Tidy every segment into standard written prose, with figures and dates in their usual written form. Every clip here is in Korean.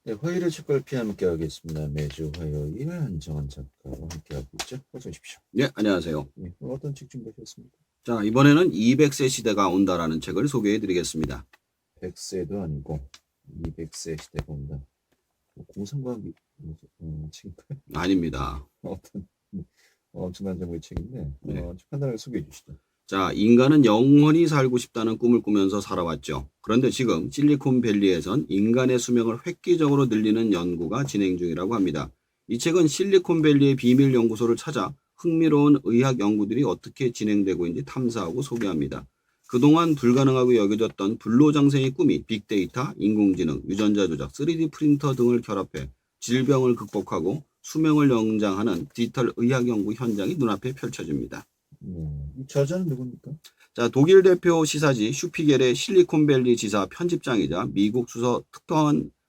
네, 화요일의 책걸 피하면 함께하겠습니다. 매주 화요일 한정환 작가와 함께하고 있죠. 어서 오십시오. 네, 안녕하세요. 네, 오늘 어떤 책 준비하셨습니까? 자, 이번에는 200세 시대가 온다라는 책을 소개해 드리겠습니다. 100세도 아니고 200세 시대가 온다. 공상과학 책인가요? 아닙니다. 어떤 엄청난 제목의 책인데 네. 판단을 소개해 주시죠. 자, 인간은 영원히 살고 싶다는 꿈을 꾸면서 살아왔죠. 그런데 지금 실리콘밸리에선 인간의 수명을 획기적으로 늘리는 연구가 진행 중이라고 합니다. 이 책은 실리콘밸리의 비밀 연구소를 찾아 흥미로운 의학 연구들이 어떻게 진행되고 있는지 탐사하고 소개합니다. 그동안 불가능하고 여겨졌던 불로장생의 꿈이 빅데이터, 인공지능, 유전자 조작, 3D 프린터 등을 결합해 질병을 극복하고 수명을 연장하는 디지털 의학 연구 현장이 눈앞에 펼쳐집니다. 이 저자는 누굽니까? 자, 독일 대표 시사지 슈피겔의 실리콘밸리 지사 편집장이자 미국 수서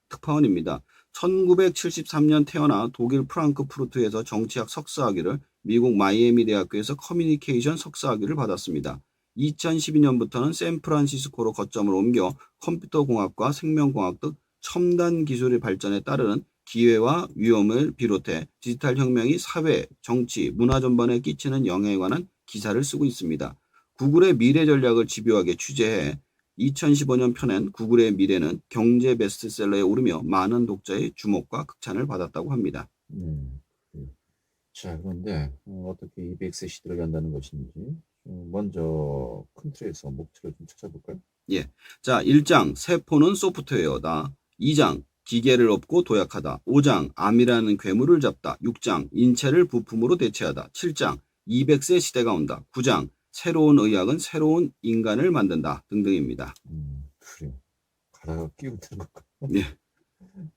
특파원입니다. 1973년 태어나 독일 프랑크푸르트에서 정치학 석사학위를, 미국 마이애미 대학교에서 커뮤니케이션 석사학위를 받았습니다. 2012년부터는 샌프란시스코로 거점을 옮겨 컴퓨터공학과 생명공학 등 첨단 기술의 발전에 따르는 기회와 위험을 비롯해 디지털 혁명이 사회, 정치, 문화 전반에 끼치는 영향에 관한 기사를 쓰고 있습니다. 구글의 미래 전략을 집요하게 취재해 2015년 펴낸 구글의 미래는 경제 베스트셀러에 오르며 많은 독자의 주목과 극찬을 받았다고 합니다. 그래요. 자, 그런데 어떻게 200세 시대를 연다는 것인지 먼저 큰 틀에서 목표를 좀 찾아볼까요? 예. 자, 1장 세포는 소프트웨어다. 2장 기계를 업고 도약하다. 5장 암이라는 괴물을 잡다. 6장 인체를 부품으로 대체하다. 7장 200세 시대가 온다. 9장 새로운 의학은 새로운 인간을 만든다. 등등입니다. 그래요. 가다가 끼우는 것과 예.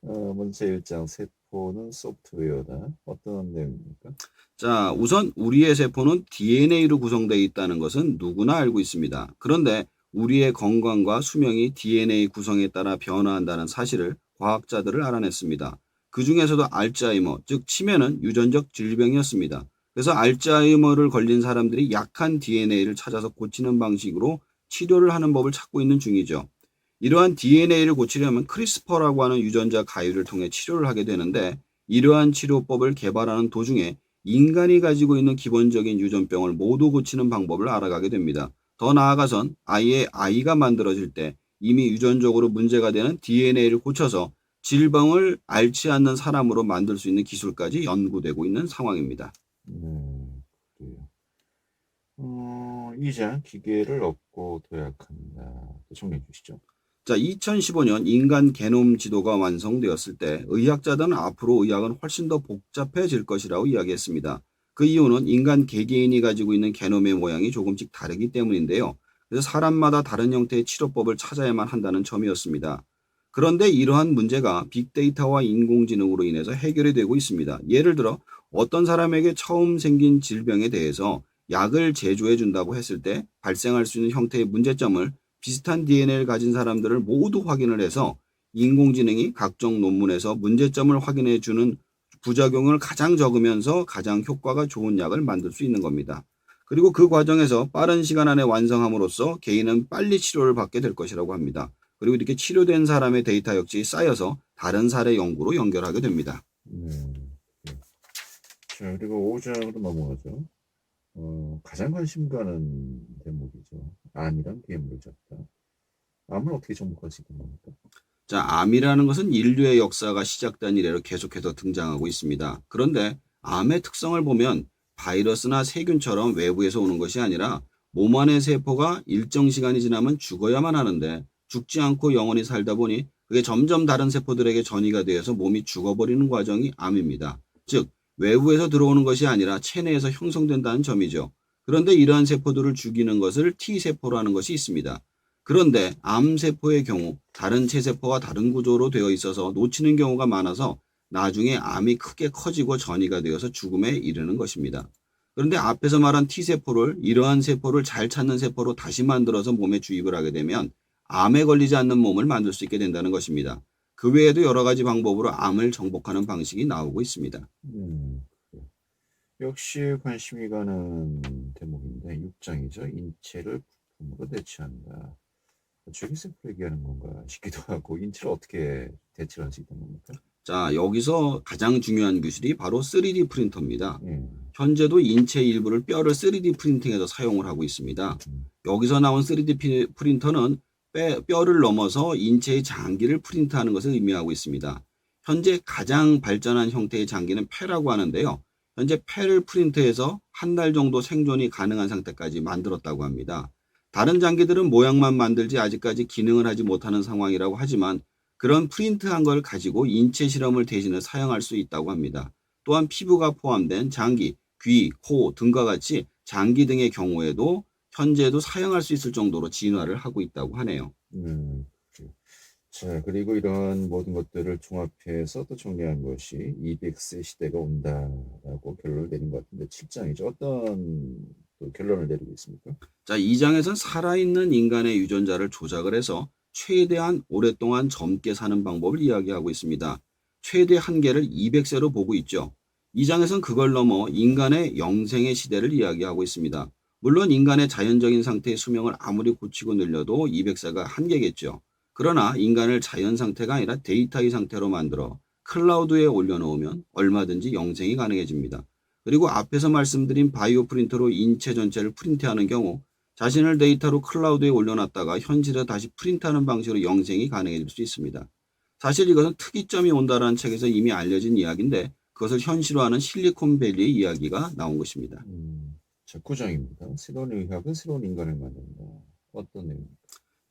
먼저 1장 세포는 소프트웨어다. 어떤 내용입니까? 자, 우선 우리의 세포는 DNA로 구성되어 있다는 것은 누구나 알고 있습니다. 그런데 우리의 건강과 수명이 DNA 구성에 따라 변화한다는 사실을 과학자들을 알아냈습니다. 그 중에서도 알츠하이머, 즉 치매는 유전적 질병이었습니다. 그래서 알츠하이머를 걸린 사람들이 약한 DNA를 찾아서 고치는 방식으로 치료를 하는 법을 찾고 있는 중이죠. 이러한 DNA를 고치려면 크리스퍼라고 하는 유전자 가위를 통해 치료를 하게 되는데, 이러한 치료법을 개발하는 도중에 인간이 가지고 있는 기본적인 유전병을 모두 고치는 방법을 알아가게 됩니다. 더 나아가선 아이의 아이가 만들어질 때 이미 유전적으로 문제가 되는 DNA를 고쳐서 질병을 앓지 않는 사람으로 만들 수 있는 기술까지 연구되고 있는 상황입니다. 그래요. 2장 기계를 얻고 도약한다. 정리해 주시죠. 자, 2015년 인간 게놈 지도가 완성되었을 때 의학자들은 앞으로 의학은 훨씬 더 복잡해질 것이라고 이야기했습니다. 그 이유는 인간 개개인이 가지고 있는 게놈의 모양이 조금씩 다르기 때문인데요. 그래서 사람마다 다른 형태의 치료법을 찾아야만 한다는 점이었습니다. 그런데 이러한 문제가 빅데이터와 인공지능으로 인해서 해결이 되고 있습니다. 예를 들어 어떤 사람에게 처음 생긴 질병에 대해서 약을 제조해 준다고 했을 때 발생할 수 있는 형태의 문제점을 비슷한 DNA를 가진 사람들을 모두 확인을 해서 인공지능이 각종 논문에서 문제점을 확인해 주는 부작용을 가장 적으면서 가장 효과가 좋은 약을 만들 수 있는 겁니다. 그리고 그 과정에서 빠른 시간 안에 완성함으로써 개인은 빨리 치료를 받게 될 것이라고 합니다. 그리고 이렇게 치료된 사람의 데이터 역시 쌓여서 다른 사례 연구로 연결하게 됩니다. 네. 자, 그리고 5장으로 넘어가죠. 가장 관심 가는 대목이죠. 암이란 괴물을 잡다. 암을 어떻게 정복할 수 있는 겁니까? 자, 암이라는 것은 인류의 역사가 시작된 이래로 계속해서 등장하고 있습니다. 그런데 암의 특성을 보면 바이러스나 세균처럼 외부에서 오는 것이 아니라 몸 안의 세포가 일정 시간이 지나면 죽어야만 하는데 죽지 않고 영원히 살다 보니 그게 점점 다른 세포들에게 전이가 되어서 몸이 죽어버리는 과정이 암입니다. 즉, 외부에서 들어오는 것이 아니라 체내에서 형성된다는 점이죠. 그런데 이러한 세포들을 죽이는 것을 T세포라는 것이 있습니다. 그런데 암세포의 경우 다른 체세포와 다른 구조로 되어 있어서 놓치는 경우가 많아서 나중에 암이 크게 커지고 전이가 되어서 죽음에 이르는 것입니다. 그런데 앞에서 말한 T세포를 이러한 세포를 잘 찾는 세포로 다시 만들어서 몸에 주입을 하게 되면 암에 걸리지 않는 몸을 만들 수 있게 된다는 것입니다. 그 외에도 여러 가지 방법으로 암을 정복하는 방식이 나오고 있습니다. 그래요. 역시 관심이 가는 대목인데 6장이죠. 인체를 부품으로 대체한다. 줄기세포를 얘기하는 건가 싶기도 하고 인체를 어떻게 대체를 할 수 있다는 겁니까? 자, 여기서 가장 중요한 기술이 바로 3D 프린터입니다. 예. 현재도 인체 일부를 뼈를 3D 프린팅해서 사용을 하고 있습니다. 여기서 나온 3D 프린터는 뼈를 넘어서 인체의 장기를 프린트하는 것을 의미하고 있습니다. 현재 가장 발전한 형태의 장기는 폐라고 하는데요. 현재 폐를 프린트해서 한 달 정도 생존이 가능한 상태까지 만들었다고 합니다. 다른 장기들은 모양만 만들지 아직까지 기능을 하지 못하는 상황이라고 하지만 그런 프린트한 걸 가지고 인체 실험을 대신해 사용할 수 있다고 합니다. 또한 피부가 포함된 장기, 귀, 코 등과 같이 장기 등의 경우에도 현재도 사용할 수 있을 정도로 진화를 하고 있다고 하네요. 그래요. 자, 그리고 이런 모든 것들을 종합해서 또 정리한 것이 200세 시대가 온다라고 결론을 내린 것 같은데 7장이죠. 어떤 또 결론을 내리고 있습니까? 자, 2장에서는 살아있는 인간의 유전자를 조작을 해서 최대한 오랫동안 젊게 사는 방법을 이야기하고 있습니다. 최대 한계를 200세로 보고 있죠. 2장에서는 그걸 넘어 인간의 영생의 시대를 이야기하고 있습니다. 물론 인간의 자연적인 상태의 수명을 아무리 고치고 늘려도 200세가 한계겠죠. 그러나 인간을 자연 상태가 아니라 데이터의 상태로 만들어 클라우드에 올려놓으면 얼마든지 영생이 가능해집니다. 그리고 앞에서 말씀드린 바이오 프린터로 인체 전체를 프린트하는 경우 자신을 데이터로 클라우드에 올려놨다가 현실에 다시 프린트하는 방식으로 영생이 가능해질 수 있습니다. 사실 이것은 특이점이 온다라는 책에서 이미 알려진 이야기인데 그것을 현실화하는 실리콘밸리의 이야기가 나온 것입니다. 자, 9장입니다. 새로운 의학은 새로운 인간을 만든다. 어떤 내용입니까?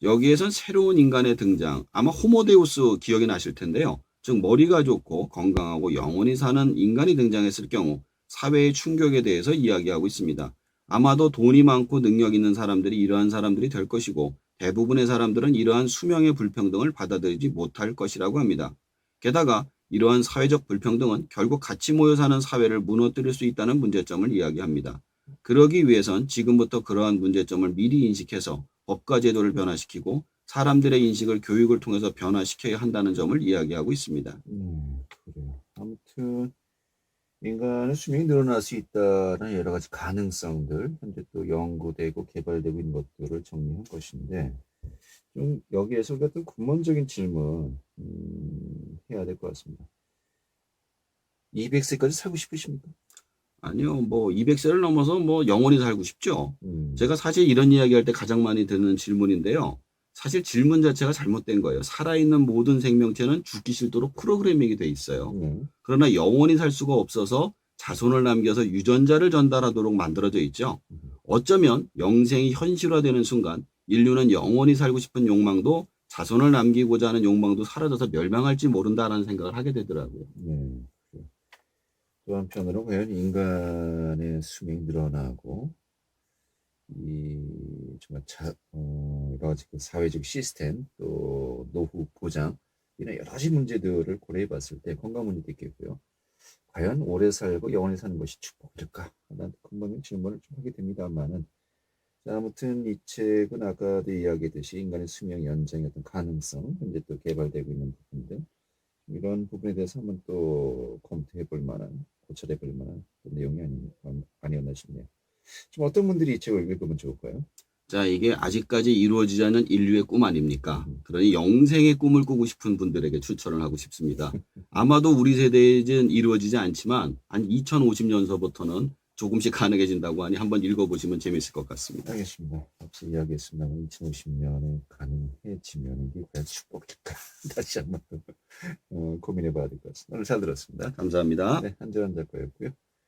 여기에선 새로운 인간의 등장, 아마 호모데우스 기억이 나실 텐데요. 즉 머리가 좋고 건강하고 영원히 사는 인간이 등장했을 경우 사회의 충격에 대해서 이야기하고 있습니다. 아마도 돈이 많고 능력 있는 사람들이 이러한 사람들이 될 것이고 대부분의 사람들은 이러한 수명의 불평등을 받아들이지 못할 것이라고 합니다. 게다가 이러한 사회적 불평등은 결국 같이 모여 사는 사회를 무너뜨릴 수 있다는 문제점을 이야기합니다. 그러기 위해선 지금부터 그러한 문제점을 미리 인식해서 법과 제도를 변화시키고 사람들의 인식을 교육을 통해서 변화시켜야 한다는 점을 이야기하고 있습니다. 그래요. 아무튼 인간의 수명이 늘어날 수 있다는 여러 가지 가능성들, 현재 또 연구되고 개발되고 있는 것들을 정리한 것인데, 좀 여기에서 우리가 또 근본적인 질문 해야 될 것 같습니다. 200세까지 살고 싶으십니까? 아니요, 200세를 넘어서 영원히 살고 싶죠. 음, 제가 사실 이런 이야기 할 때 가장 많이 듣는 질문인데요. 사실 질문 자체가 잘못된 거예요. 살아있는 모든 생명체는 죽기 싫도록 프로그래밍이 돼 있어요. 네. 그러나 영원히 살 수가 없어서 자손을 남겨서 유전자를 전달하도록 만들어져 있죠. 어쩌면 영생이 현실화되는 순간 인류는 영원히 살고 싶은 욕망도 자손을 남기고자 하는 욕망도 사라져서 멸망할지 모른다라는 생각을 하게 되더라고요. 네. 또 한편으로 과연 인간의 수명이 늘어나고 정말 여러 가지 그 사회적 시스템 또 노후 보장 이런 여러 가지 문제들을 고려해 봤을 때 건강 문제도 있겠고요. 과연 오래 살고 영원히 사는 것이 축복일까? 난 근본적인 질문을 좀 하게 됩니다만은 자, 아무튼 이 책은 아까도 이야기했듯이 인간의 수명 연장의 어떤 가능성 현재 또 개발되고 있는 부분들 이런 부분에 대해서 한번 또 검토해 볼 만한 고찰해 볼 만한 내용이 아니었나 싶네요. 지금 어떤 분들이 이 책을 읽으면 좋을까요? 자, 이게 아직까지 이루어지지 않은 인류의 꿈 아닙니까? 그러니 영생의 꿈을 꾸고 싶은 분들에게 추천을 하고 싶습니다. 아마도 우리 세대에는 이루어지지 않지만 한 2050년서부터는 조금씩 가능해진다고 하니 한번 읽어보시면 재밌을 것 같습니다. 알겠습니다. 앞서 이야기했습니다만 2050년에 가능해지면 이게 과연 축복일까? 다시 한번 고민해 봐야 될 것 같습니다. 오늘 잘 들었습니다. 감사합니다. 네, 한재환 작가였고요.